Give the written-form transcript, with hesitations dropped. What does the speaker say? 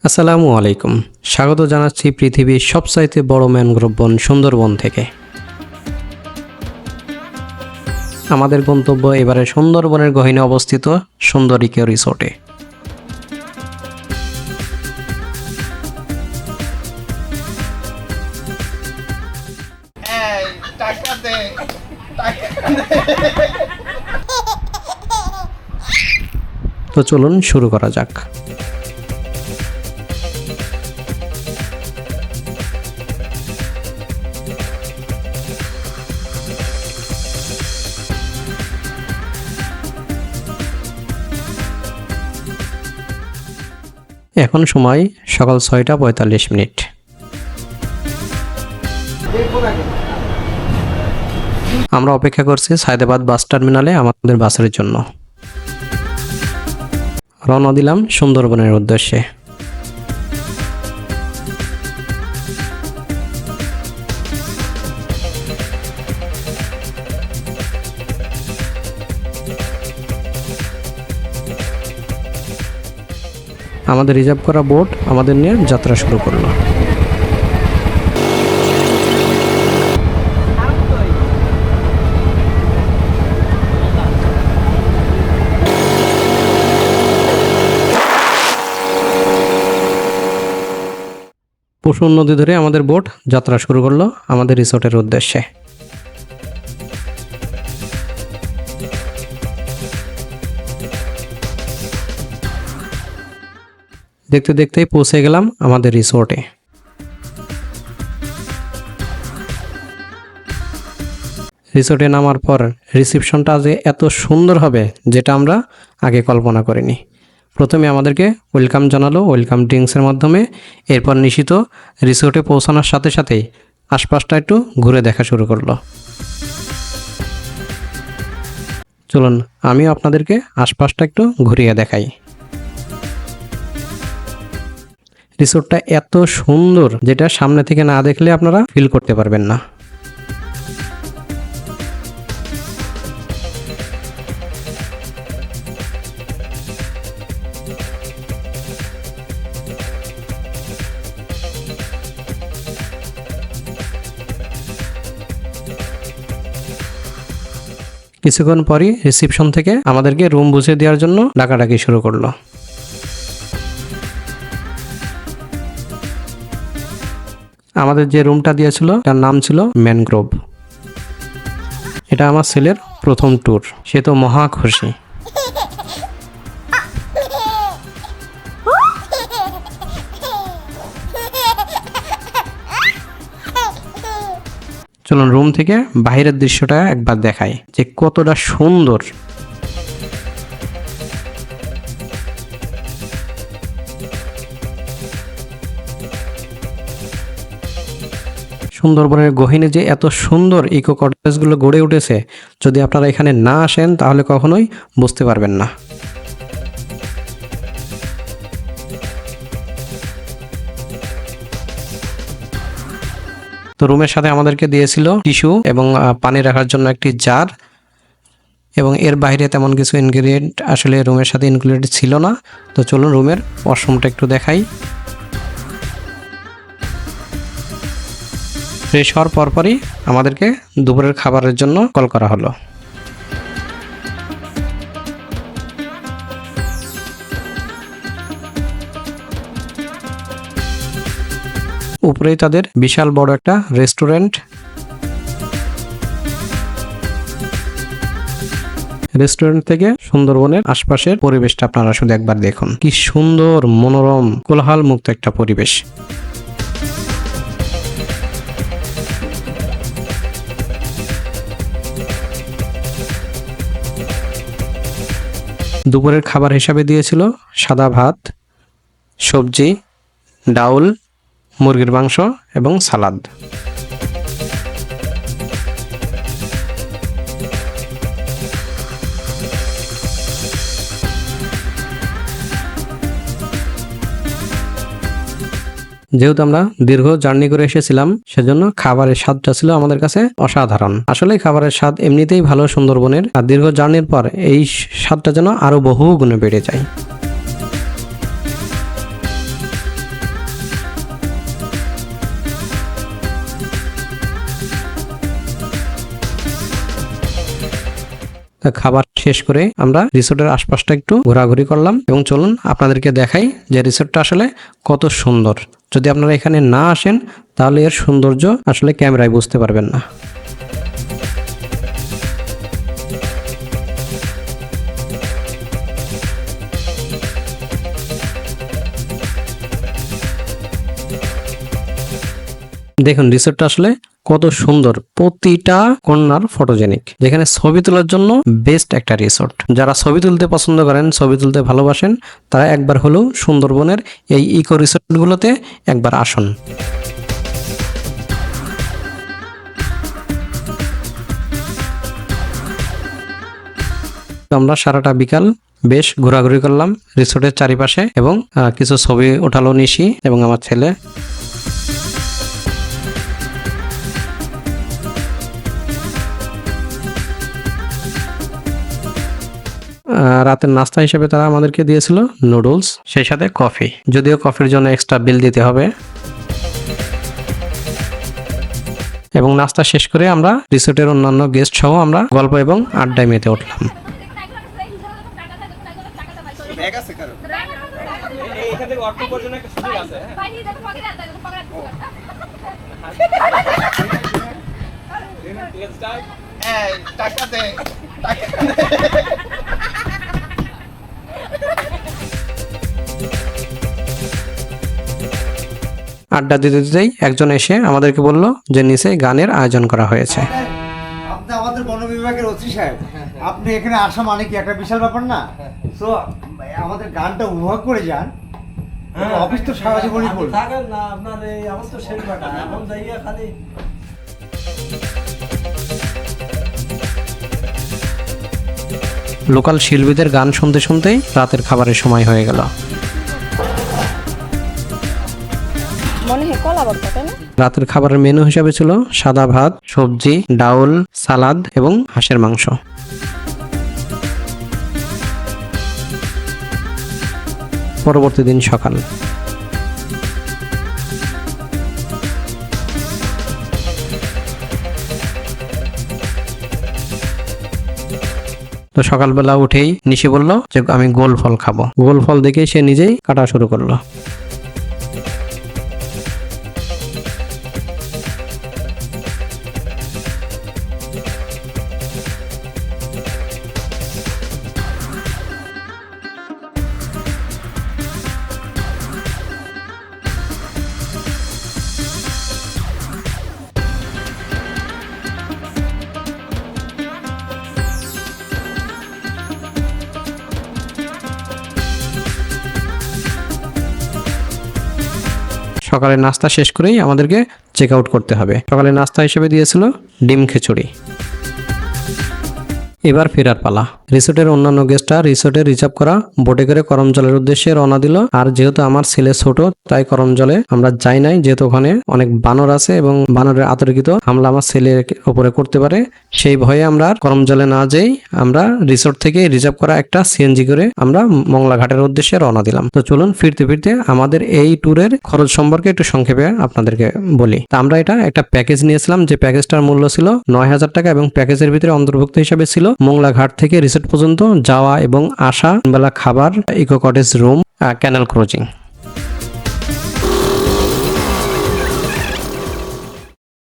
আসসালামু আলাইকুম। স্বাগত জানাচ্ছি পৃথিবীর সবচাইতে বড় ম্যানগ্রোভ বন সুন্দরবন থেকে। আমাদের গন্তব্য এবারে সুন্দরবনের গহীনে অবস্থিত সুন্দর ইকো রিসোর্টে। তো চলুন শুরু করা যাক। এখন সময় সকাল 6:45। আমরা অপেক্ষা করছি সায়দাবাদ বাস টার্মিনালে আমাদের বাসের জন্য। রওনা দিলাম সুন্দরবনের উদ্দেশ্যে। আমাদের রিজার্ভ করা বোট আমাদের নিয়ে যাত্রা শুরু করলো। পশুর নদী ধরে আমাদের বোট যাত্রা শুরু করলো আমাদের রিসোর্টের উদ্দেশ্যে। দেখতে দেখতেই পৌঁছে গেলাম আমাদের রিসোর্টে। রিসোর্টে নামার পর রিসেপশনটা যে এত সুন্দর হবে যেটা আমরা আগে কল্পনা করিনি। প্রথমে আমাদেরকে ওয়েলকাম জানালো ওয়েলকাম ড্রিঙ্কসের মাধ্যমে। এরপর নিশিত রিসোর্টে পৌঁছানোর সাথে সাথেই আশপাশটা একটু ঘুরে দেখা শুরু করলো। চলুন আমিও আপনাদেরকে আশপাশটা একটু ঘুরিয়ে দেখাই। রিসোর্টটা এত সুন্দর যেটা সামনে থেকে না দেখলে আপনারা ফিল করতে পারবেন না। কিছুক্ষণ পরই রিসেপশন থেকে আমাদেরকে রুম বুঝে দেওয়ার জন্য ডাকাডাকি শুরু করলো। আমাদের যে রুমটা দিয়েছিল তার নাম ছিল ম্যানগ্রোভ। এটা আমার ছেলের প্রথম ট্যুর, সে তো মহা খুশি। চলুন রুম থেকে বাইরের দৃশ্যটা একবার দেখাই যে কতটা সুন্দর। সুন্দরবনের গহীনে যে এত সুন্দর ইকো কটেজগুলো গড়ে উঠেছে, যদি আপনারা এখানে না আসেন তাহলে কখনোই বুঝতে পারবেন না। তো রুমের সাথে আমাদেরকে দিয়েছিল টিস্যু এবং পানি রাখার জন্য একটি জার, এবং এর বাইরে তেমন কিছু ইনগ্রিডিয়েন্ট আসলে রুমের সাথে ইনক্লুডেড ছিল না। তো চলুন রুমের ওয়াশরুমটা একটু দেখাই। ফ্রেশ হওয়ার পরপরই আমাদেরকে দুপুরের খাবারের জন্য কল করা হলো। উপরেই তাদের বিশাল বড় একটা রেস্টুরেন্ট। রেস্টুরেন্ট থেকে সুন্দরবনের আশপাশের পরিবেশটা আপনারা শুধু একবার দেখুন, কি সুন্দর মনোরম কোলাহল মুক্ত একটা পরিবেশ। দুপুরের খাবার হিসাবে দিয়েছিল সাদা ভাত, সবজি, ডাউল, মুরগির মাংস এবং সালাদ। যেহেতু আমরা দীর্ঘ জার্নি করে এসেছিলাম, সেজন্য খাবারের স্বাদটা ছিল আমাদের কাছে অসাধারণ। আসলে খাবারের স্বাদ এমনিতেই ভালো সুন্দরবনের, আর দীর্ঘ জার্নির পর এই স্বাদটা যেন আরো বহু গুণে বেড়ে যায়। খাবার শেষ করে আমরা রিসোর্টের আশপাশটা একটু ঘোরাঘুরি করলাম এবং চলুন আপনাদেরকে দেখাই যে রিসোর্টটা আসলে কত সুন্দর। যদি আপনারা এখানে না আসেন তাহলে এর সৌন্দর্য আসলে ক্যামেরায় বুঝতে পারবেন না। দেখুন রিসোর্টটা আসলে কত সুন্দর, প্রতিটা কর্নার ফটোজেনিক, যেখানে ছবি তোলার জন্য বেস্ট একটা রিসোর্ট। যারা ছবি তুলতে পছন্দ করেন, ছবি তুলতে ভালোবাসেন, তারা একবার হলেও সুন্দরবনের এই ইকো রিসোর্টগুলোতে একবার আসুন। আমরা সারাটা বিকাল বেশ ঘোরাঘুরি করলাম রিসোর্টের চারিপাশে এবং কিছু ছবি ওঠালো নিশি এবং আমার ছেলে। রাতের নাস্তা হিসেবে তারা আমাদেরকে দিয়েছিল নুডলস, সেই সাথে কফি, যদিও কফির জন্য এক্সট্রা বিল দিতে হবে। এবং নাস্তা শেষ করে আমরা রিসোর্টের অন্যান্য গেস্ট সহ আমরা গল্প এবং আড্ডায় মেতে উঠলাম। আড্ডা দিতে দিতেই একজন এসে আমাদেরকে বলল যে নিচে গানের আয়োজন করা হয়েছে। আপনি আমাদের বন বিভাগের ওসি সাহেব, আপনি এখানে আসা মানে কি একটা বিশাল ব্যাপার না? তো আমাদের গানটা উপভোগ করে যান। অফিস তো সারা জীবনই করবে। থাকেন না আপনার এই আমার তো সেই ব্যাটা এখন যাইয়া খালি লোকাল শিল্পীদের গান শুনতে শুনতেই রাতের খাবারের সময় হয়ে গেল। রাতের খাবারের মেনু হিসাবে ছিল সাদা ভাত, সবজি, ডাউল, সালাদ এবং হাঁসের মাংস। পরবর্তী দিন সকাল। তো সকালবেলা উঠেই নিশি বলল যে আমি গোল ফল খাবো। গোল ফল দেখে সে নিজেই কাটা শুরু করলো। সকালে নাস্তা শেষ করেই আমাদেরকে চেক আউট করতে হবে। সকালে নাস্তা হিসেবে দিয়েছিল ডিম খিচুড়ি। এবার ফেরার পালা। রিসোর্টের অন্যান্য গেস্টরা রিসোর্টে রিজার্ভ করা বোটে করে করমজলের উদ্দেশ্যে রওনা দিল। আর যেহেতু আমার ছেলে ছোট, তাই করমজলে আমরা যাই নাই, যেহেতু ওখানে অনেক বানর আছে এবং বানরের আতর্কিত হামলা আমার ছেলের উপরে করতে পারে, সেই ভয়ে আমরা আর করমজলে না যাই আমরা রিসোর্ট থেকে রিজার্ভ করা একটা সিএনজি করে আমরা মংলা ঘাটের উদ্দেশ্যে রওনা দিলাম। তো চলুন ফিরতে ফিরতে আমাদের এই ট্যুরের খরচ সম্পর্কে একটু সংক্ষেপে আপনাদেরকে বলি। তা আমরা এটা একটা প্যাকেজ নিয়েছিলাম, যে প্যাকেজটার মূল্য ছিল ৯,০০০ টাকা এবং প্যাকেজের ভিতরে অন্তর্ভুক্ত হিসাবে ছিল মংলা ঘাট থেকে রিসোর্ট পর্যন্ত যাওয়া এবং আসা, বেলা খাবার, ইকো কটেজ রুম, ক্যানেল ক্রুজিং।